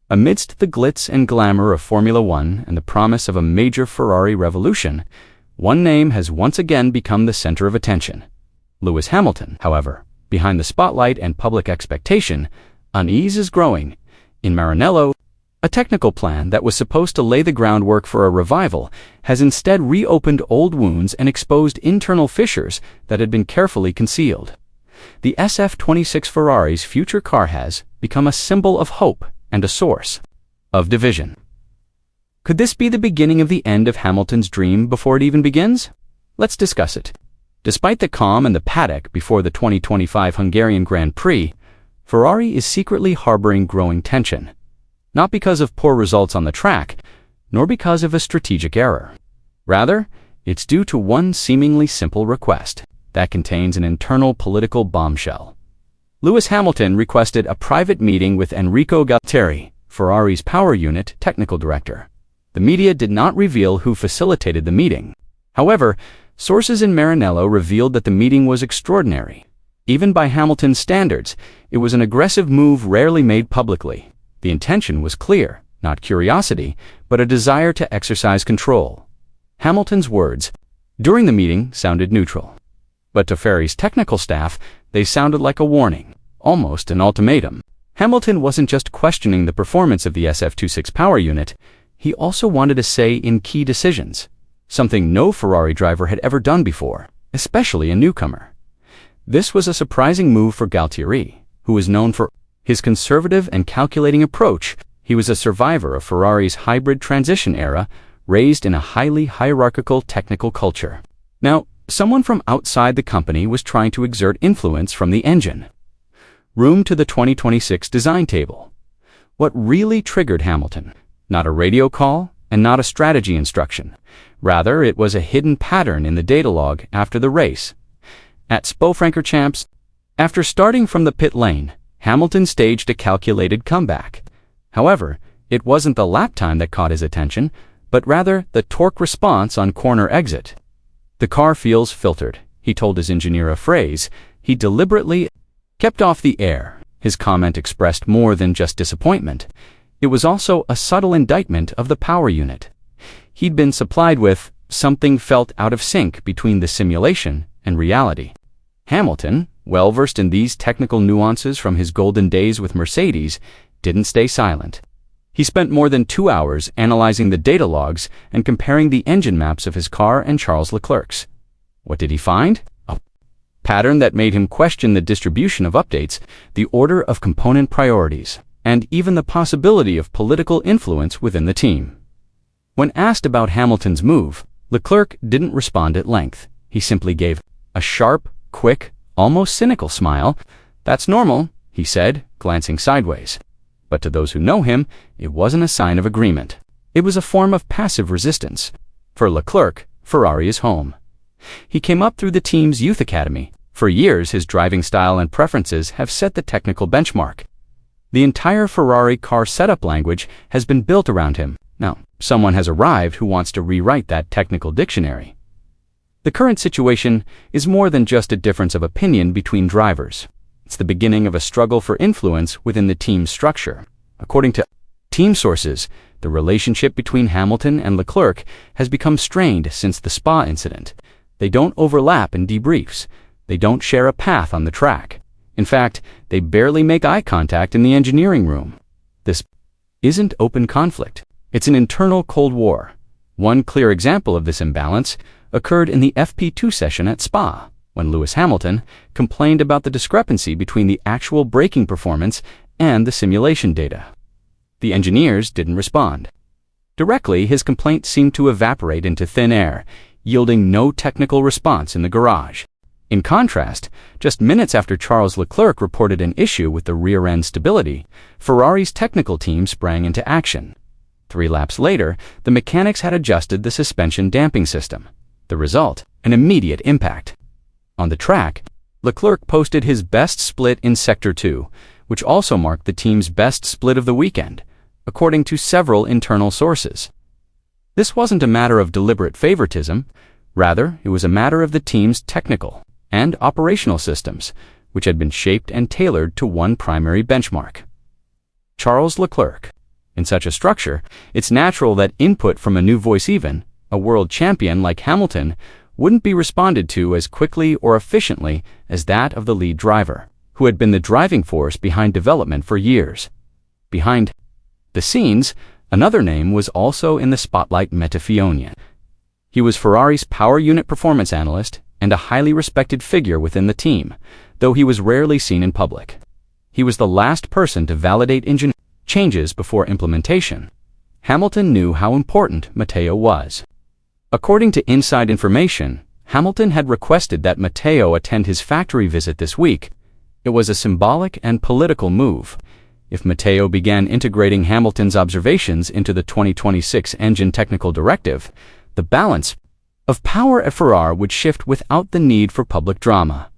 Amidst the glitz and glamour of Formula One and the promise of a major Ferrari revolution, one name has once again become the center of attention. Lewis Hamilton, however, behind the spotlight and public expectation, unease is growing. In Maranello, a technical plan that was supposed to lay the groundwork for a revival has instead reopened old wounds and exposed internal fissures that had been carefully concealed. The SF-26 Ferrari's future car has become a symbol of hope and a source of division. Could this be the beginning of the end of Hamilton's dream before it even begins? Let's discuss it. Despite the calm in the paddock before the 2025 Hungarian Grand Prix, Ferrari is secretly harboring growing tension. Not because of poor results on the track, nor because of a strategic error. Rather, it's due to one seemingly simple request that contains an internal political bombshell. Lewis Hamilton requested a private meeting with Enrico Gualtieri, Ferrari's power unit technical director. The media did not reveal who facilitated the meeting. However, sources in Maranello revealed that the meeting was extraordinary. Even by Hamilton's standards, it was an aggressive move rarely made publicly. The intention was clear, not curiosity, but a desire to exercise control. Hamilton's words during the meeting sounded neutral. But to Ferrari's technical staff, they sounded like a warning, almost an ultimatum. Hamilton wasn't just questioning the performance of the SF-26 power unit, he also wanted a say in key decisions, something no Ferrari driver had ever done before, especially a newcomer. This was a surprising move for Gualtieri, who was known for his conservative and calculating approach. He was a survivor of Ferrari's hybrid transition era, raised in a highly hierarchical technical culture. Now, someone from outside the company was trying to exert influence from the engine room to the 2026 design table. What really triggered Hamilton? Not a radio call and not a strategy instruction. Rather, it was a hidden pattern in the data log after the race. At Spa-Francorchamps, after starting from the pit lane, Hamilton staged a calculated comeback. However, it wasn't the lap time that caught his attention, but rather the torque response on corner exit. "The car feels filtered," he told his engineer, a phrase he deliberately kept off the air. His comment expressed more than just disappointment. It was also a subtle indictment of the power unit. He'd been supplied with something felt out of sync between the simulation and reality. Hamilton, well versed in these technical nuances from his golden days with Mercedes, didn't stay silent. He spent more than 2 hours analyzing the data logs and comparing the engine maps of his car and Charles Leclerc's. What did he find? A pattern that made him question the distribution of updates, the order of component priorities, and even the possibility of political influence within the team. When asked about Hamilton's move, Leclerc didn't respond at length. He simply gave a sharp, quick, almost cynical smile. "That's normal," he said, glancing sideways. But to those who know him, it wasn't a sign of agreement. It was a form of passive resistance. For Leclerc, Ferrari is home. He came up through the team's youth academy. For years, his driving style and preferences have set the technical benchmark. The entire Ferrari car setup language has been built around him. Now, someone has arrived who wants to rewrite that technical dictionary. The current situation is more than just a difference of opinion between drivers. It's the beginning of a struggle for influence within the team's structure. According to team sources, the relationship between Hamilton and Leclerc has become strained since the Spa incident. They don't overlap in debriefs. They don't share a path on the track. In fact, they barely make eye contact in the engineering room. This isn't open conflict. It's an internal Cold War. One clear example of this imbalance occurred in the FP2 session at Spa, when Lewis Hamilton complained about the discrepancy between the actual braking performance and the simulation data. The engineers didn't respond. Directly, his complaint seemed to evaporate into thin air, yielding no technical response in the garage. In contrast, just minutes after Charles Leclerc reported an issue with the rear-end stability, Ferrari's technical team sprang into action. 3 laps later, the mechanics had adjusted the suspension damping system. The result, an immediate impact. On the track, Leclerc posted his best split in Sector 2, which also marked the team's best split of the weekend, according to several internal sources. This wasn't a matter of deliberate favoritism. Rather, it was a matter of the team's technical and operational systems, which had been shaped and tailored to one primary benchmark. Charles Leclerc. In such a structure, it's natural that input from a new voice, even a world champion like Hamilton, wouldn't be responded to as quickly or efficiently as that of the lead driver, who had been the driving force behind development for years. Behind the scenes, another name was also in the spotlight: Maranello. He was Ferrari's power unit performance analyst and a highly respected figure within the team, though he was rarely seen in public. He was the last person to validate engine changes before implementation. Hamilton knew how important Matteo was. According to inside information, Hamilton had requested that Matteo attend his factory visit this week. It was a symbolic and political move. If Matteo began integrating Hamilton's observations into the 2026 engine technical directive, the balance of power at Ferrari would shift without the need for public drama.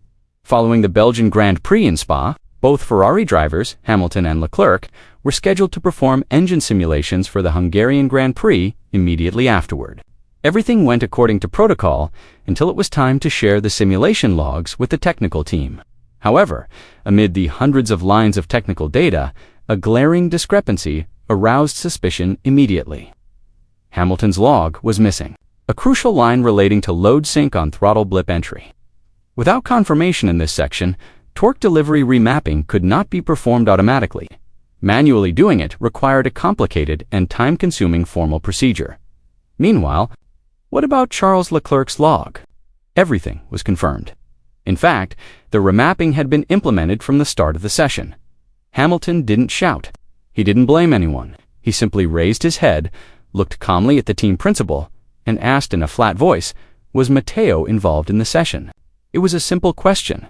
Following the Belgian Grand Prix in Spa, both Ferrari drivers, Hamilton and Leclerc, were scheduled to perform engine simulations for the Hungarian Grand Prix immediately afterward. Everything went according to protocol until it was time to share the simulation logs with the technical team. However, amid the hundreds of lines of technical data, a glaring discrepancy aroused suspicion immediately. Hamilton's log was missing, a crucial line relating to load sync on throttle blip entry. Without confirmation in this section, torque delivery remapping could not be performed automatically. Manually doing it required a complicated and time-consuming formal procedure. Meanwhile, what about Charles Leclerc's log? Everything was confirmed. In fact, the remapping had been implemented from the start of the session. Hamilton didn't shout. He didn't blame anyone. He simply raised his head, looked calmly at the team principal, and asked in a flat voice, was Matteo involved in the session? It was a simple question,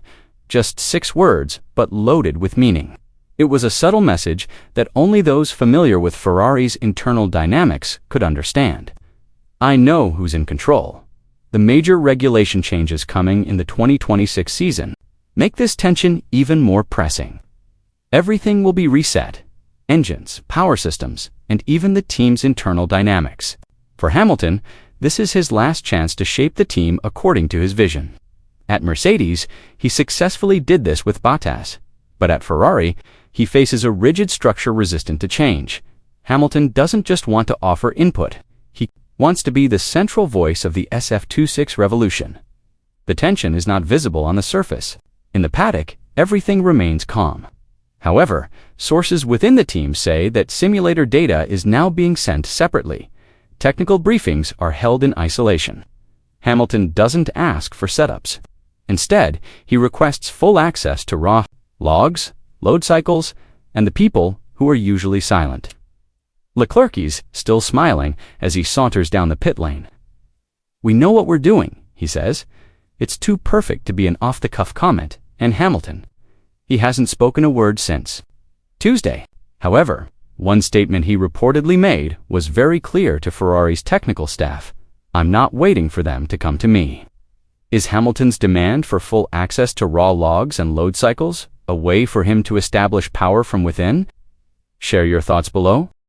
just 6 words, but loaded with meaning. It was a subtle message that only those familiar with Ferrari's internal dynamics could understand. I know who's in control. The major regulation changes coming in the 2026 season make this tension even more pressing. Everything will be reset: engines, power systems, and even the team's internal dynamics. For Hamilton, this is his last chance to shape the team according to his vision. At Mercedes, he successfully did this with Bottas, but at Ferrari, he faces a rigid structure resistant to change. Hamilton doesn't just want to offer input, he wants to be the central voice of the SF-26 revolution. The tension is not visible on the surface. In the paddock, everything remains calm. However, sources within the team say that simulator data is now being sent separately. Technical briefings are held in isolation. Hamilton doesn't ask for setups. Instead, he requests full access to raw logs, load cycles, and the people who are usually silent. Leclerc is still smiling as he saunters down the pit lane. "We know what we're doing," he says. It's too perfect to be an off-the-cuff comment, and Hamilton, he hasn't spoken a word since Tuesday. However, one statement he reportedly made was very clear to Ferrari's technical staff: "I'm not waiting for them to come to me." Is Hamilton's demand for full access to raw logs and load cycles a way for him to establish power from within? Share your thoughts below.